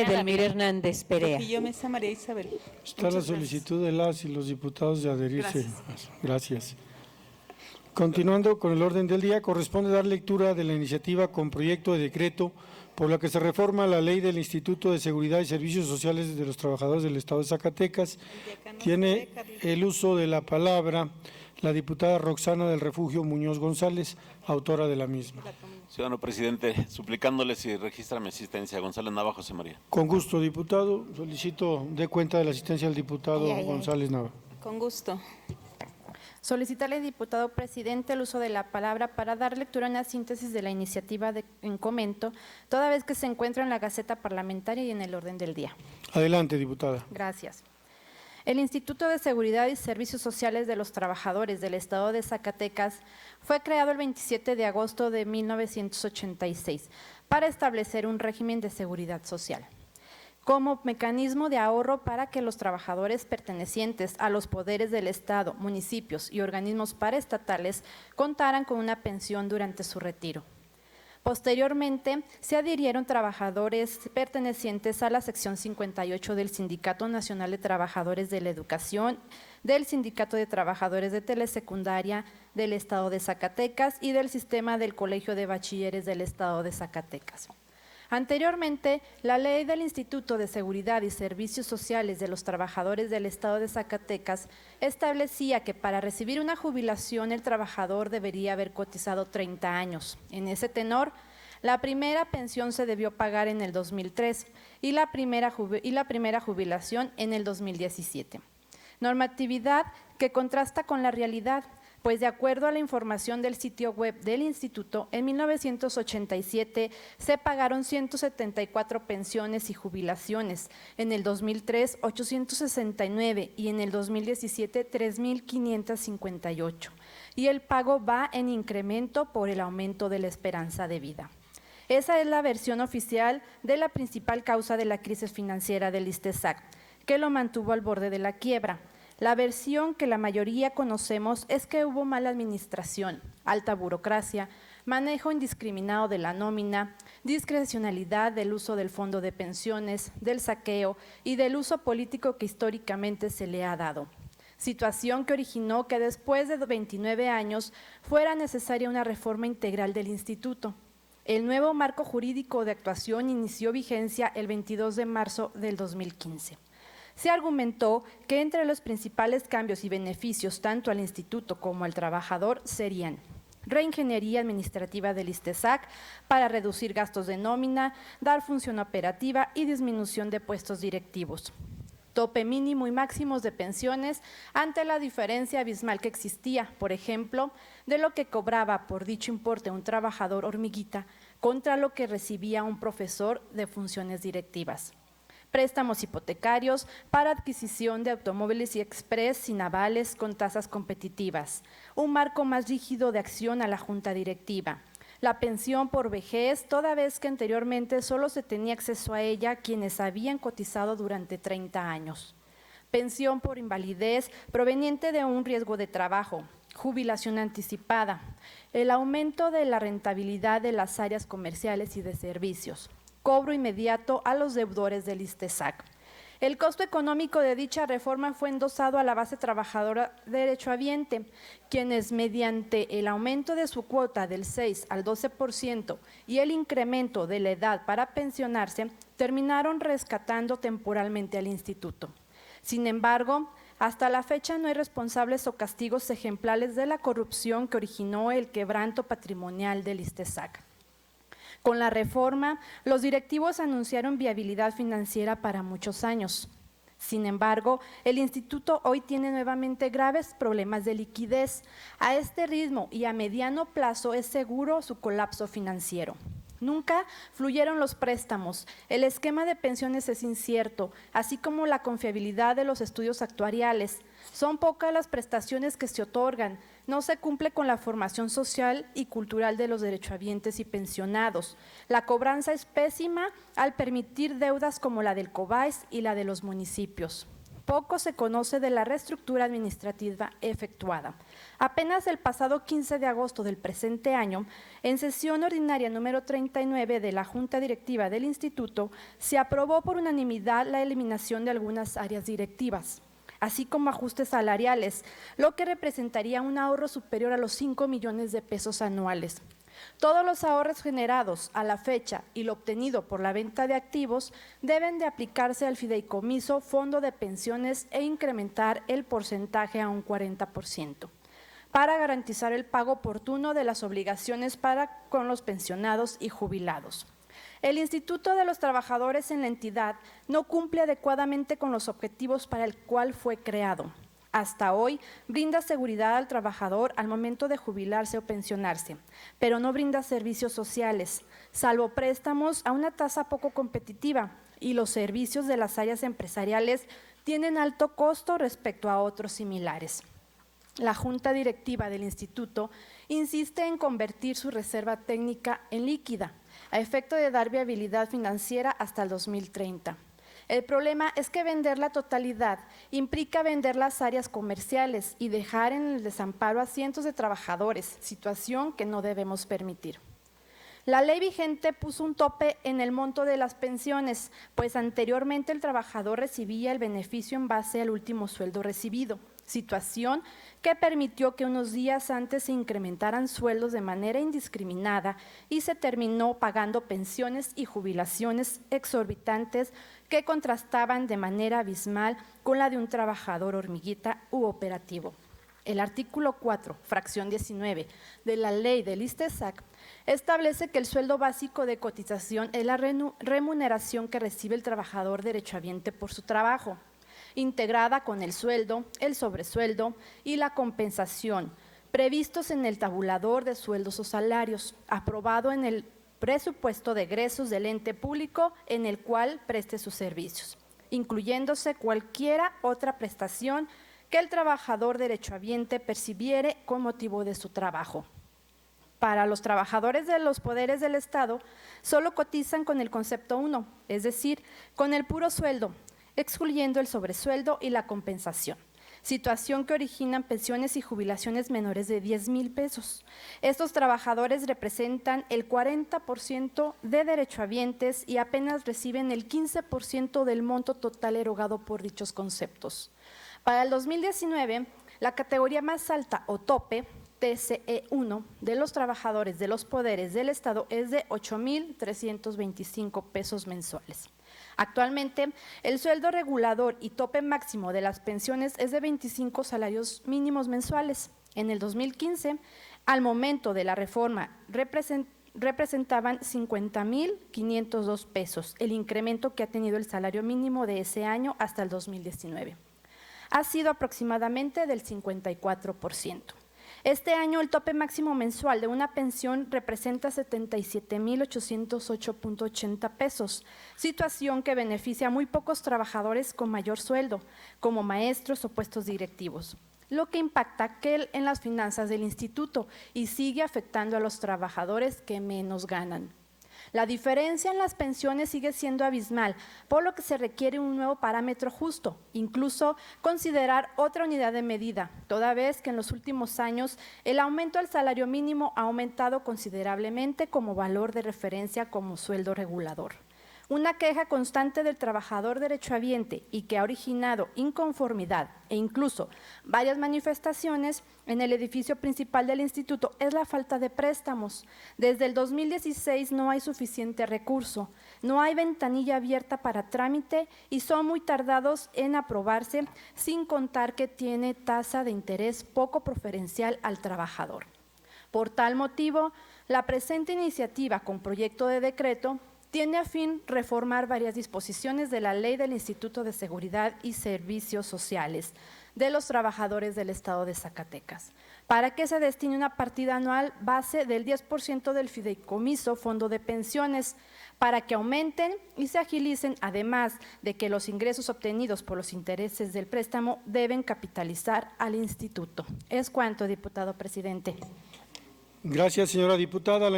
Edelmira Hernández Perea. Trujillo Mesa María Isabel. Está la Muchas solicitud de las y los diputados de adherirse. Gracias. Gracias. Continuando con el orden del día, corresponde dar lectura de la iniciativa con proyecto de decreto por la que se reforma la ley del Instituto de Seguridad y Servicios Sociales de los Trabajadores del Estado de Zacatecas. Tiene el uso de la palabra la diputada Roxana del Refugio Muñoz González, autora de la misma. Ciudadano presidente, suplicándole si registra mi asistencia. González Nava, José María. Con gusto, diputado. Solicito dé cuenta de la asistencia del diputado González Nava. Con gusto. Solicitarle, diputado presidente, el uso de la palabra para dar lectura a una síntesis de la iniciativa en comento, toda vez que se encuentra en la Gaceta Parlamentaria y en el orden del día. Adelante, diputada. Gracias. El Instituto de Seguridad y Servicios Sociales de los Trabajadores del Estado de Zacatecas fue creado el 27 de agosto de 1986 para establecer un régimen de seguridad social como mecanismo de ahorro para que los trabajadores pertenecientes a los poderes del Estado, municipios y organismos paraestatales contaran con una pensión durante su retiro. Posteriormente, se adhirieron trabajadores pertenecientes a la sección 58 del Sindicato Nacional de Trabajadores de la Educación, del Sindicato de Trabajadores de Telesecundaria del Estado de Zacatecas y del Sistema del Colegio de Bachilleres del Estado de Zacatecas. Anteriormente, la ley del Instituto de Seguridad y Servicios Sociales de los Trabajadores del Estado de Zacatecas establecía que para recibir una jubilación el trabajador debería haber cotizado 30 años. En ese tenor, la primera pensión se debió pagar en el 2003 y la primera jubilación en el 2017. Normatividad que contrasta con la realidad, pues de acuerdo a la información del sitio web del Instituto, en 1987 se pagaron 174 pensiones y jubilaciones, en el 2003 869 y en el 2017 3.558, y el pago va en incremento por el aumento de la esperanza de vida. Esa es la versión oficial de la principal causa de la crisis financiera del ISTESAC, que lo mantuvo al borde de la quiebra. La versión que la mayoría conocemos es que hubo mala administración, alta burocracia, manejo indiscriminado de la nómina, discrecionalidad del uso del fondo de pensiones, del saqueo y del uso político que históricamente se le ha dado. Situación que originó que después de 29 años fuera necesaria una reforma integral del instituto. El nuevo marco jurídico de actuación inició vigencia el 22 de marzo del 2015. Se argumentó que entre los principales cambios y beneficios tanto al instituto como al trabajador serían reingeniería administrativa del ISTESAC para reducir gastos de nómina, dar función operativa y disminución de puestos directivos. Tope mínimo y máximos de pensiones ante la diferencia abismal que existía, por ejemplo, de lo que cobraba por dicho importe un trabajador hormiguita contra lo que recibía un profesor de funciones directivas. Préstamos hipotecarios para adquisición de automóviles y express sin avales con tasas competitivas, un marco más rígido de acción a la junta directiva, la pensión por vejez, toda vez que anteriormente solo se tenía acceso a ella quienes habían cotizado durante 30 años, pensión por invalidez proveniente de un riesgo de trabajo, jubilación anticipada, el aumento de la rentabilidad de las áreas comerciales y de servicios, cobro inmediato a los deudores del ISTESAC. El costo económico de dicha reforma fue endosado a la base trabajadora derechohabiente, quienes mediante el aumento de su cuota del 6 al 12% y el incremento de la edad para pensionarse, terminaron rescatando temporalmente al instituto. Sin embargo, hasta la fecha no hay responsables o castigos ejemplares de la corrupción que originó el quebranto patrimonial del ISTESAC. Con la reforma, los directivos anunciaron viabilidad financiera para muchos años. Sin embargo, el instituto hoy tiene nuevamente graves problemas de liquidez. A este ritmo y a mediano plazo es seguro su colapso financiero. Nunca fluyeron los préstamos, el esquema de pensiones es incierto, así como la confiabilidad de los estudios actuariales. Son pocas las prestaciones que se otorgan, no se cumple con la formación social y cultural de los derechohabientes y pensionados. La cobranza es pésima al permitir deudas como la del COBAES y la de los municipios. Poco se conoce de la reestructura administrativa efectuada. Apenas el pasado 15 de agosto del presente año, en sesión ordinaria número 39 de la Junta Directiva del Instituto, se aprobó por unanimidad la eliminación de algunas áreas directivas, así como ajustes salariales, lo que representaría un ahorro superior a los 5 millones de pesos anuales. Todos los ahorros generados a la fecha y lo obtenido por la venta de activos deben de aplicarse al fideicomiso Fondo de Pensiones e incrementar el porcentaje a un 40% para garantizar el pago oportuno de las obligaciones con los pensionados y jubilados. El Instituto de los Trabajadores en la entidad no cumple adecuadamente con los objetivos para el cual fue creado. Hasta hoy brinda seguridad al trabajador al momento de jubilarse o pensionarse, pero no brinda servicios sociales, salvo préstamos a una tasa poco competitiva, y los servicios de las áreas empresariales tienen alto costo respecto a otros similares. La Junta Directiva del Instituto insiste en convertir su reserva técnica en líquida, a efecto de dar viabilidad financiera hasta el 2030. El problema es que vender la totalidad implica vender las áreas comerciales y dejar en el desamparo a cientos de trabajadores, situación que no debemos permitir. La ley vigente puso un tope en el monto de las pensiones, pues anteriormente el trabajador recibía el beneficio en base al último sueldo recibido, situación que permitió que unos días antes se incrementaran sueldos de manera indiscriminada y se terminó pagando pensiones y jubilaciones exorbitantes que contrastaban de manera abismal con la de un trabajador hormiguita u operativo. El artículo 4, fracción 19 de la ley del ISTESAC establece que el sueldo básico de cotización es la remuneración que recibe el trabajador derechohabiente por su trabajo, integrada con el sueldo, el sobresueldo y la compensación, previstos en el tabulador de sueldos o salarios, aprobado en el presupuesto de egresos del ente público en el cual preste sus servicios, incluyéndose cualquiera otra prestación que el trabajador derechohabiente percibiere con motivo de su trabajo. Para los trabajadores de los poderes del Estado, solo cotizan con el concepto 1, es decir, con el puro sueldo, excluyendo el sobresueldo y la compensación, situación que originan pensiones y jubilaciones menores de 10,000 pesos. Estos trabajadores representan el 40% de derechohabientes y apenas reciben el 15% del monto total erogado por dichos conceptos. Para el 2019, la categoría más alta o tope, TCE1, de los trabajadores de los poderes del Estado es de 8,325 pesos mensuales. Actualmente, el sueldo regulador y tope máximo de las pensiones es de 25 salarios mínimos mensuales. En el 2015, al momento de la reforma, representaban 50,502 pesos, el incremento que ha tenido el salario mínimo de ese año hasta el 2019. Ha sido aproximadamente del 54%. Este año el tope máximo mensual de una pensión representa 77,808.80 pesos, situación que beneficia a muy pocos trabajadores con mayor sueldo, como maestros o puestos directivos, lo que impacta en las finanzas del instituto y sigue afectando a los trabajadores que menos ganan. La diferencia en las pensiones sigue siendo abismal, por lo que se requiere un nuevo parámetro justo, incluso considerar otra unidad de medida, toda vez que en los últimos años el aumento al salario mínimo ha aumentado considerablemente como valor de referencia como sueldo regulador. Una queja constante del trabajador derechohabiente y que ha originado inconformidad e incluso varias manifestaciones en el edificio principal del instituto es la falta de préstamos. Desde el 2016 no hay suficiente recurso, no hay ventanilla abierta para trámite y son muy tardados en aprobarse, sin contar que tiene tasa de interés poco preferencial al trabajador. Por tal motivo, la presente iniciativa con proyecto de decreto tiene a fin reformar varias disposiciones de la Ley del Instituto de Seguridad y Servicios Sociales de los Trabajadores del Estado de Zacatecas, para que se destine una partida anual base del 10% del fideicomiso Fondo de Pensiones, para que aumenten y se agilicen, además de que los ingresos obtenidos por los intereses del préstamo deben capitalizar al instituto. Es cuanto, diputado presidente. Gracias, señora diputada.